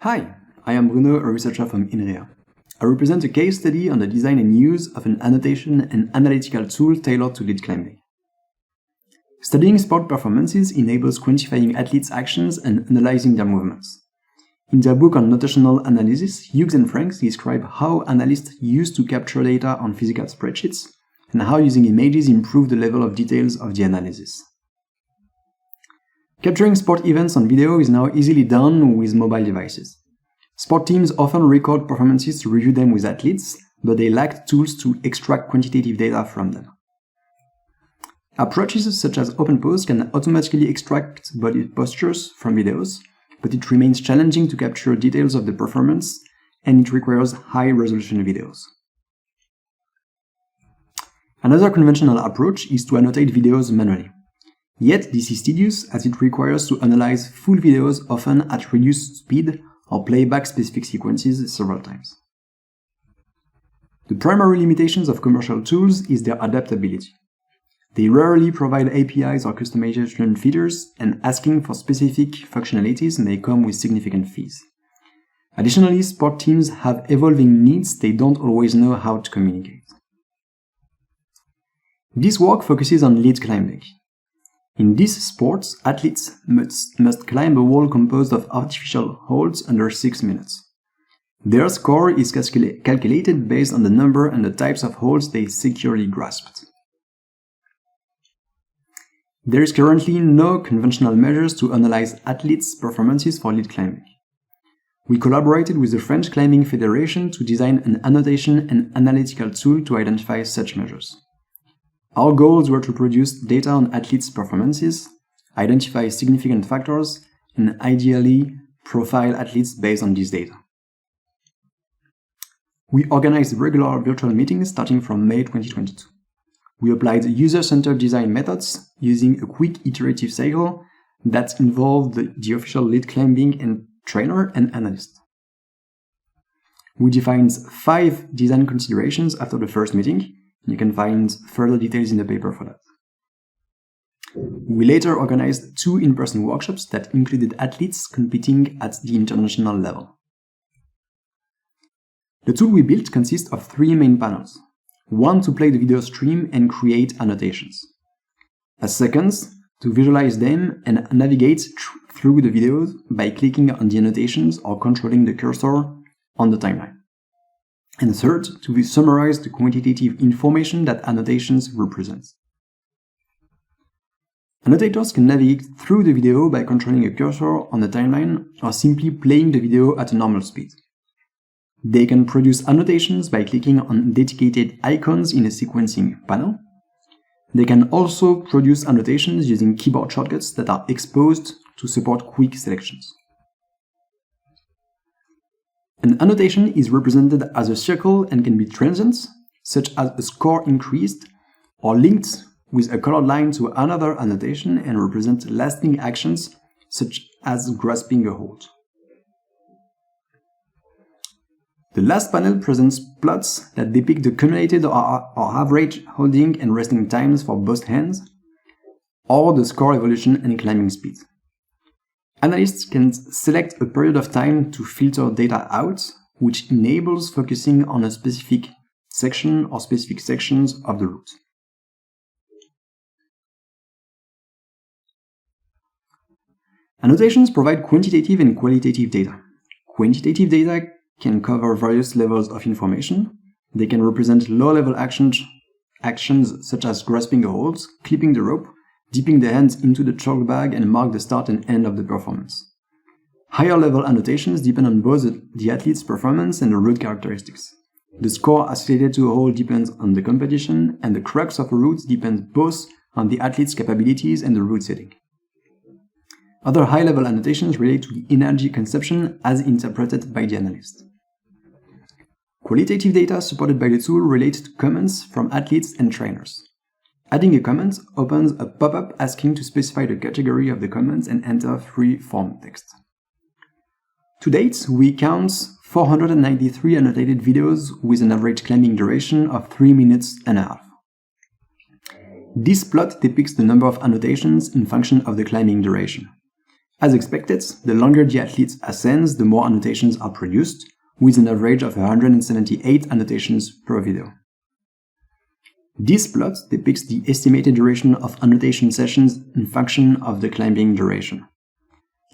Hi, I am Bruno, a researcher from INRIA. I represent a case study on the design and use of an annotation and analytical tool tailored to lead climbing. Studying sport performances enables quantifying athletes' actions and analyzing their movements. In their book on notational analysis, Hughes and Franks describe how analysts used to capture data on physical spreadsheets and how using images improved the level of details of the analysis. Capturing sport events on video is now easily done with mobile devices. Sport teams often record performances to review them with athletes, but they lack tools to extract quantitative data from them. Approaches such as OpenPose can automatically extract body postures from videos, but it remains challenging to capture details of the performance, and it requires high-resolution videos. Another conventional approach is to annotate videos manually. Yet this is tedious as it requires to analyze full videos often at reduced speed or play back specific sequences several times. The primary limitations of commercial tools is their adaptability. They rarely provide APIs or customization features, and asking for specific functionalities may come with significant fees. Additionally, sport teams have evolving needs they don't always know how to communicate. This work focuses on lead climbing. In these sports, athletes must climb a wall composed of artificial holds under 6 minutes. Their score is calculated based on the number and the types of holds they securely grasped. There is currently no conventional measures to analyze athletes' performances for lead climbing. We collaborated with the French Climbing Federation to design an annotation and analytical tool to identify such measures. Our goals were to produce data on athletes' performances, identify significant factors, and ideally profile athletes based on this data. We organized regular virtual meetings starting from May 2022. We applied user-centered design methods using a quick iterative cycle that involved the official lead climbing and trainer and analyst. We defined 5 design considerations after the first meeting. You can find further details in the paper for that. We later organized 2 in-person workshops that included athletes competing at the international level. The tool we built consists of 3 main panels. One to play the video stream and create annotations. A second to visualize them and navigate through the videos by clicking on the annotations or controlling the cursor on the timeline. And third, to summarize the quantitative information that annotations represent. Annotators can navigate through the video by controlling a cursor on the timeline or simply playing the video at a normal speed. They can produce annotations by clicking on dedicated icons in a sequencing panel. They can also produce annotations using keyboard shortcuts that are exposed to support quick selections. An annotation is represented as a circle and can be transient, such as a score increased, or linked with a colored line to another annotation and represent lasting actions, such as grasping a hold. The last panel presents plots that depict the cumulated or average holding and resting times for both hands, or the score evolution and climbing speed. Analysts can select a period of time to filter data out, which enables focusing on a specific section or specific sections of the route. Annotations provide quantitative and qualitative data. Quantitative data can cover various levels of information. They can represent low-level actions such as grasping a hold, clipping the rope, dipping the hands into the chalk bag and mark the start and end of the performance. Higher-level annotations depend on both the athlete's performance and the route characteristics. The score associated to a hold depends on the competition, and the crux of a route depends both on the athlete's capabilities and the route setting. Other high-level annotations relate to the energy consumption as interpreted by the analyst. Qualitative data supported by the tool relate to comments from athletes and trainers. Adding a comment opens a pop-up asking to specify the category of the comment and enter free-form text. To date, we count 493 annotated videos with an average climbing duration of 3.5 minutes. This plot depicts the number of annotations in function of the climbing duration. As expected, the longer the athlete ascends, the more annotations are produced, with an average of 178 annotations per video. This plot depicts the estimated duration of annotation sessions in function of the climbing duration.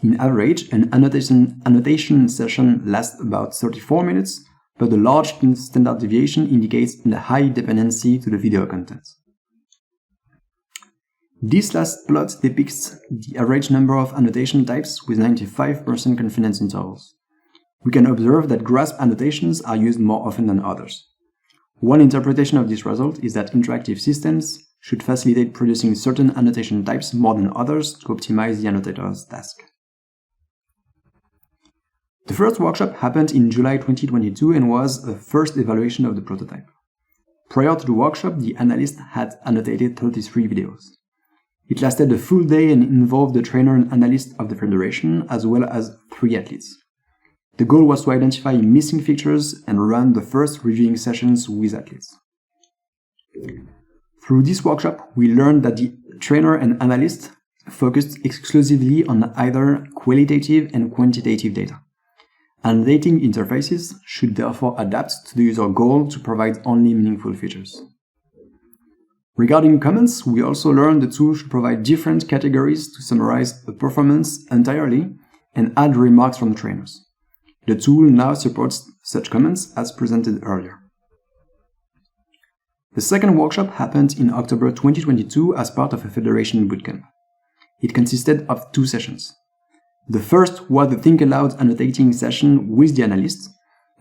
In average, an annotation session lasts about 34 minutes, but the large standard deviation indicates a high dependency to the video content. This last plot depicts the average number of annotation types with 95% confidence intervals. We can observe that grasp annotations are used more often than others. One interpretation of this result is that interactive systems should facilitate producing certain annotation types more than others to optimize the annotator's task. The first workshop happened in July 2022 and was a first evaluation of the prototype. Prior to the workshop, the analyst had annotated 33 videos. It lasted a full day and involved the trainer and analyst of the federation, as well as 3 athletes. The goal was to identify missing features and run the first reviewing sessions with athletes. Through this workshop, we learned that the trainer and analyst focused exclusively on either qualitative and quantitative data. Annotating interfaces should therefore adapt to the user goal to provide only meaningful features. Regarding comments, we also learned the tool should provide different categories to summarize a performance entirely and add remarks from trainers. The tool now supports such comments as presented earlier. The second workshop happened in October 2022 as part of a Federation bootcamp. It consisted of 2 sessions. The first was the Think Aloud annotating session with the analyst,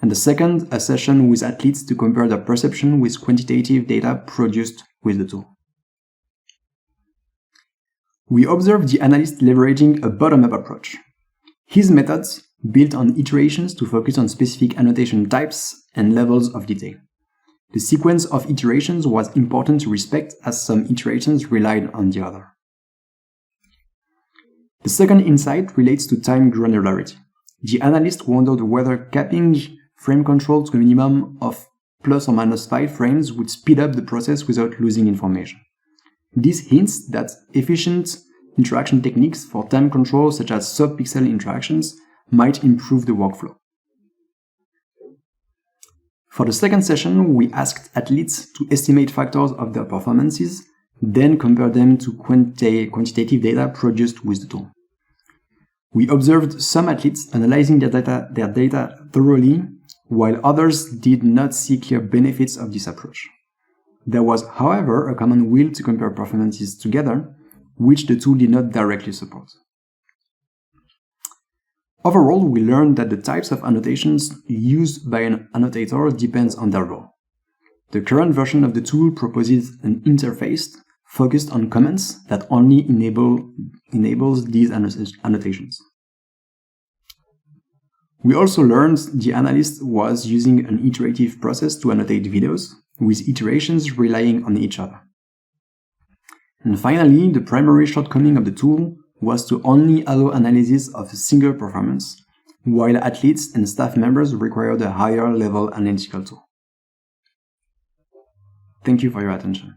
and the second a session with athletes to compare their perception with quantitative data produced with the tool. We observed the analyst leveraging a bottom-up approach. His methods built on iterations to focus on specific annotation types and levels of detail. The sequence of iterations was important to respect as some iterations relied on the other. The second insight relates to time granularity. The analyst wondered whether capping frame control to a minimum of plus or minus 5 frames would speed up the process without losing information. This hints that efficient interaction techniques for time control, such as sub-pixel interactions, might improve the workflow. For the second session, we asked athletes to estimate factors of their performances, then compare them to quantitative data produced with the tool. We observed some athletes analyzing their data thoroughly, while others did not see clear benefits of this approach. There was, however, a common will to compare performances together, which the tool did not directly support. Overall, we learned that the types of annotations used by an annotator depends on their role. The current version of the tool proposes an interface focused on comments that only enables these annotations. We also learned the analyst was using an iterative process to annotate videos, with iterations relying on each other. And finally, the primary shortcoming of the tool was to only allow analysis of a single performance, while athletes and staff members required a higher level analytical tool. Thank you for your attention.